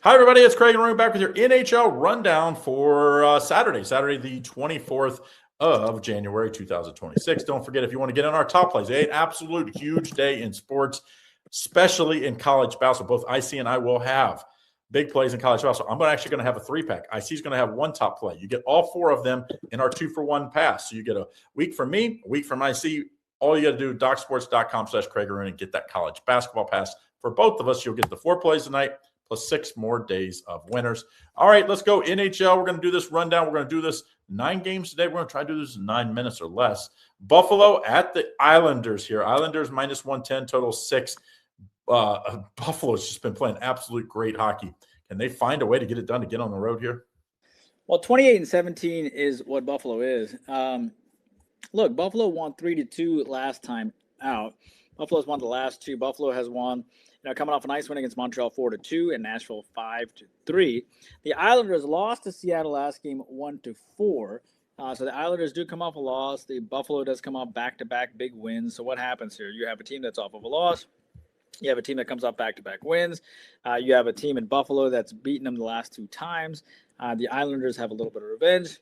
Hi, everybody. It's Craig and Rooney back with your NHL rundown for Saturday the 24th of January, 2026. Don't forget, if you want to get on our top plays, an absolute huge day in sports, especially in college basketball. Both IC and I will have big plays in college basketball. I'm actually going to have a 3-pack. IC is going to have one top play. You get all 4 of them in our 2-for-1 pass. So you get a week from me, a week from IC. All you got to do, docsports.com/Craig and Rooney, and get that college basketball pass. For both of us, you'll get the 4 plays tonight, plus 6 more days of winners. All right, let's go NHL. We're going to do this rundown. We're going to do this 9 games today. We're going to try to do this in 9 minutes or less. Buffalo at the Islanders here. Islanders minus 110, total 6. Buffalo's just been playing absolute great hockey. Can they find a way to get it done to get on the road here? Well, 28-17 is what Buffalo is. Look, Buffalo won 3-2 last time out. Buffalo's won the last 2. Buffalo has won, coming off a nice win against Montreal 4-2 and Nashville 5-3. The Islanders lost to Seattle last game 1-4. So the Islanders do come off a loss. The Buffalo does come off back-to-back big wins. So what happens here? You have a team that's off of a loss. You have a team that comes off back-to-back wins. You have a team in Buffalo that's beaten them the last 2 times. The Islanders have a little bit of revenge,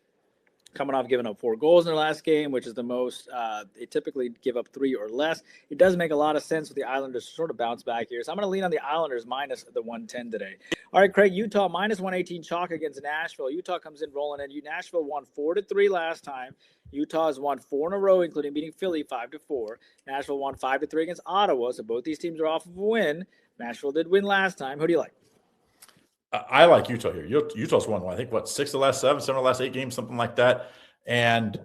coming off giving up 4 goals in their last game, which is the most. They typically give up 3 or less. It does make a lot of sense for the Islanders to sort of bounce back here. So I'm going to lean on the Islanders minus the 110 today. All right, Craig, Utah minus 118 chalk against Nashville. Utah comes in rolling in. Nashville won 4-3 last time. Utah has won 4 in a row, including beating Philly 5-4. Nashville won 5-3 against Ottawa, so both these teams are off of a win. Nashville did win last time. Who do you like? I like Utah here. Utah's won, I think, 6 of the last 7 of the last 8 games, something like that. And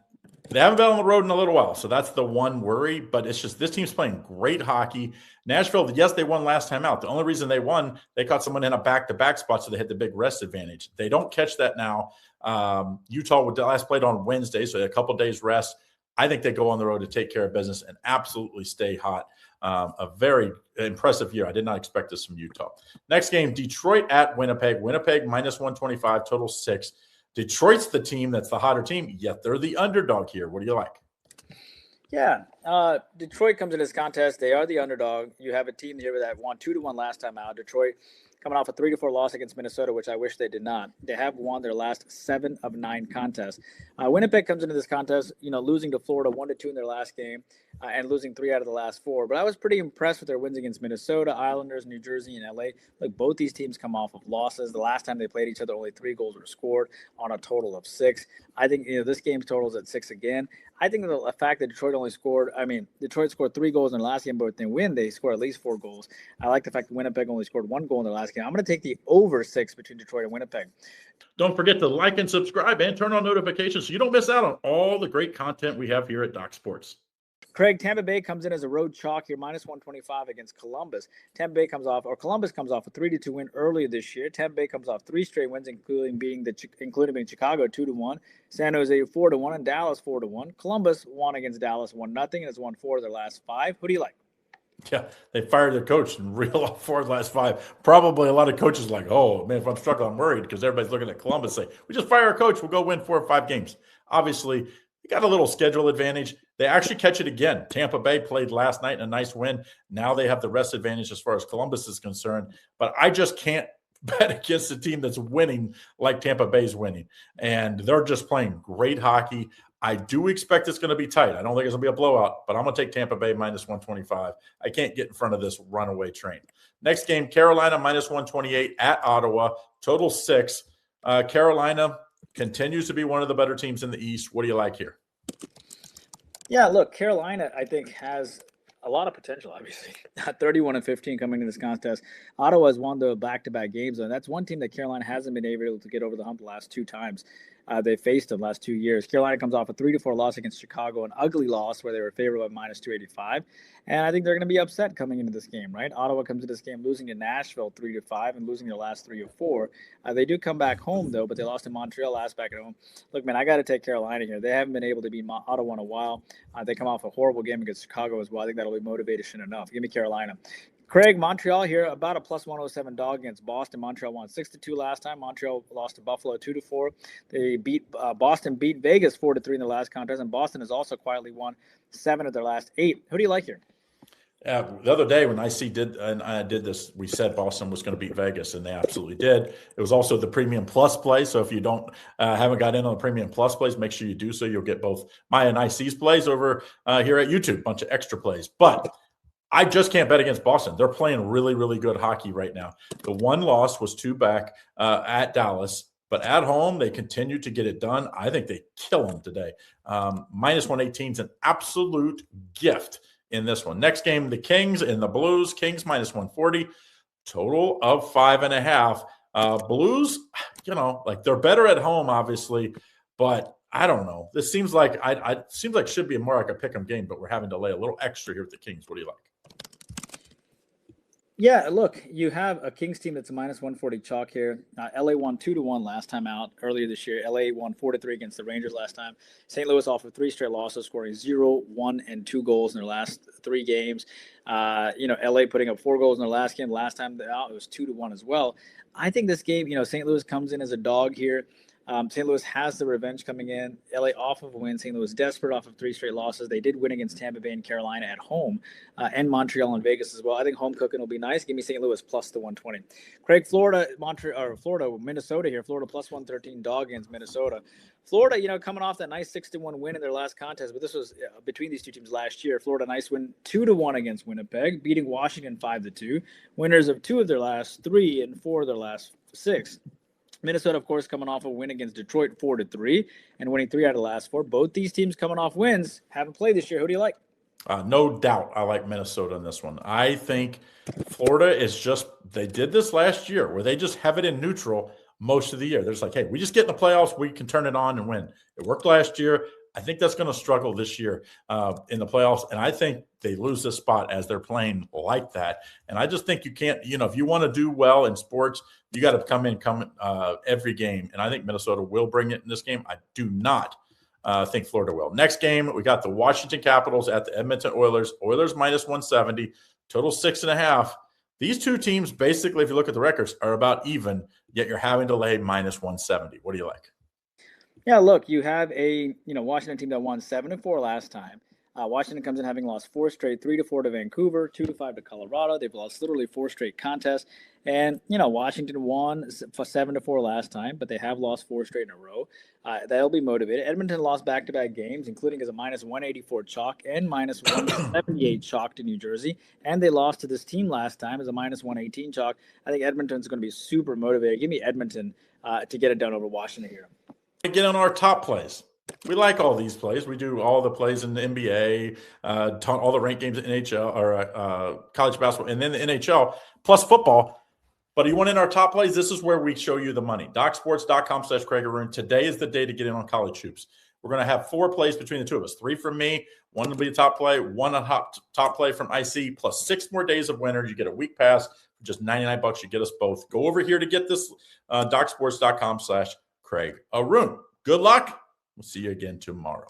they haven't been on the road in a little while. So that's the one worry. But it's just this team's playing great hockey. Nashville, yes, they won last time out. The only reason they won, they caught someone in a back-to-back spot, so they had the big rest advantage. They don't catch that now. Utah would last played on Wednesday, so a couple days rest. I think they go on the road to take care of business and absolutely stay hot. A very impressive year. I did not expect this from Utah. Next game, Detroit at Winnipeg. Winnipeg minus 125, total 6. Detroit's the team that's the hotter team, yet they're the underdog here. What do you like? Yeah, Detroit comes in this contest. They are the underdog. You have a team here that won 2-1 last time out. Detroit coming off a 3-4 loss against Minnesota, which I wish they did not. They have won their last 7 of 9 contests. Winnipeg comes into this contest, losing to Florida 1-2 in their last game and losing 3 out of the last 4. But I was pretty impressed with their wins against Minnesota, Islanders, New Jersey, and LA. Like, both these teams come off of losses. The last time they played each other, only 3 goals were scored on a total of 6. I think this game's total is at 6 again. I think the fact that Detroit scored 3 goals in their last game, but they win, they score at least 4 goals. I like the fact that Winnipeg only scored 1 goal in their last game. I'm going to take the over 6 between Detroit and Winnipeg. Don't forget to like and subscribe and turn on notifications so you don't miss out on all the great content we have here at Doc Sports. Craig, Tampa Bay comes in as a road chalk here, minus 125 against Columbus. Columbus comes off a 3-2 win earlier this year. Tampa Bay comes off 3 straight wins, including beating Chicago 2-1, San Jose 4-1, and Dallas 4-1. Columbus won against Dallas 1-0 and has won 4 of their last 5. Who do you like? Yeah, they fired their coach and reeled off 4 of the last 5. Probably a lot of coaches are like, oh, man, if I'm struggling, I'm worried, because everybody's looking at Columbus say, we just fire our coach, we'll go win 4 or 5 games. Obviously, they got a little schedule advantage. They actually catch it again. Tampa Bay played last night in a nice win. Now they have the rest advantage as far as Columbus is concerned. But I just can't bet against a team that's winning like Tampa Bay's winning. And they're just playing great hockey. I do expect it's going to be tight. I don't think it's going to be a blowout, but I'm going to take Tampa Bay minus 125. I can't get in front of this runaway train. Next game, Carolina minus 128 at Ottawa, total 6. Carolina continues to be one of the better teams in the East. What do you like here? Yeah, look, Carolina, I think, has a lot of potential, obviously. 31-15 coming into this contest. Ottawa has won the back-to-back games, and that's one team that Carolina hasn't been able to get over the hump the last 2 times. They faced them last 2 years. Carolina comes off a 3-4 loss against Chicago, an ugly loss where they were favored by minus 285. And I think they're going to be upset coming into this game, right? Ottawa comes into this game losing to Nashville 3-5 and losing their last 3 or 4. They do come back home, though, but they lost to Montreal last back at home. Look, man, I got to take Carolina here. They haven't been able to beat Ottawa in a while. They come off a horrible game against Chicago as well. I think that'll be motivation enough. Give me Carolina. Craig, Montreal here, about a plus 107 dog against Boston. Montreal won 6-2 last time. Montreal lost to Buffalo 2-4. They Boston beat Vegas 4-3 in the last contest, and Boston has also quietly won 7 of their last 8. Who do you like here? The other day when IC did, and I did this, we said Boston was going to beat Vegas, and they absolutely did. It was also the Premium Plus play. So if you haven't got in on the Premium Plus plays, make sure you do so. You'll get both my and IC's plays over here at YouTube, bunch of extra plays. But I just can't bet against Boston. They're playing really, really good hockey right now. The one loss was 2 back at Dallas. But at home, they continue to get it done. I think they kill them today. Minus 118 is an absolute gift in this one. Next game, the Kings and the Blues. Kings minus 140, total of 5.5. Blues, they're better at home, obviously, but I don't know. This seems like should be more like a pick'em game, but we're having to lay a little extra here with the Kings. What do you like? Yeah, look, you have a Kings team that's a minus 140 chalk here. LA won 2-1 last time out earlier this year. LA won 4-3 against the Rangers last time. St. Louis off of 3 straight losses, scoring 0, 1, and 2 goals in their last 3 games. LA putting up 4 goals in their last game. Last time out, it was 2-1 as well. I think this game, St. Louis comes in as a dog here. St. Louis has the revenge coming in. LA off of a win. St. Louis desperate off of 3 straight losses. They did win against Tampa Bay and Carolina at home, and Montreal and Vegas as well. I think home cooking will be nice. Give me St. Louis plus the 120. Craig, Minnesota here. Florida plus 113 dog against Minnesota. Florida, coming off that nice 6-1 win in their last contest, but this was between these two teams last year. Florida, nice win 2-1 against Winnipeg, beating Washington 5-2. Winners of 2 of their last 3 and 4 of their last 6. Minnesota, of course, coming off a win against Detroit 4-3 and winning 3 out of the last 4. Both these teams coming off wins. Haven't played this year. Who do you like? No doubt I like Minnesota in this one. I think Florida is they did this last year where they just have it in neutral most of the year. They're just like, hey, we just get in the playoffs. We can turn it on and win. It worked last year. I think that's going to struggle this year in the playoffs. And I think they lose this spot as they're playing like that. And I just think you can't, if you want to do well in sports, you got to come every game. And I think Minnesota will bring it in this game. I do not think Florida will. Next game, we got the Washington Capitals at the Edmonton Oilers. Oilers minus 170, total 6.5. These two teams, basically, if you look at the records, are about even, yet you're having to lay minus 170. What do you like? Yeah, look, you have a Washington team that won 7-4 last time. Washington comes in having lost 4 straight, 3-4 to Vancouver, 2-5 to Colorado. They've lost literally 4 straight contests. And, Washington won 7-4 last time, but they have lost 4 straight in a row. They'll be motivated. Edmonton lost back-to-back games, including as a minus 184 chalk and minus 178 chalk to New Jersey. And they lost to this team last time as a minus 118 chalk. I think Edmonton's going to be super motivated. Give me Edmonton to get it done over Washington here. Get on our top plays. We like all these plays. We do all the plays in the NBA, all the ranked games in NHL or college basketball, and then the NHL plus football. But you want in our top plays? This is where we show you the money. DocSports.com/Craig Arun. Today is the day to get in on college hoops. We're going to have 4 plays between the two of us. 3 from me, 1 will be a top play, 1 a top play from IC, plus 6 more days of winners. You get a week pass for just $99. You get us both. Go over here to get this. DocSports.com/Craig Arun. Good luck. We'll see you again tomorrow.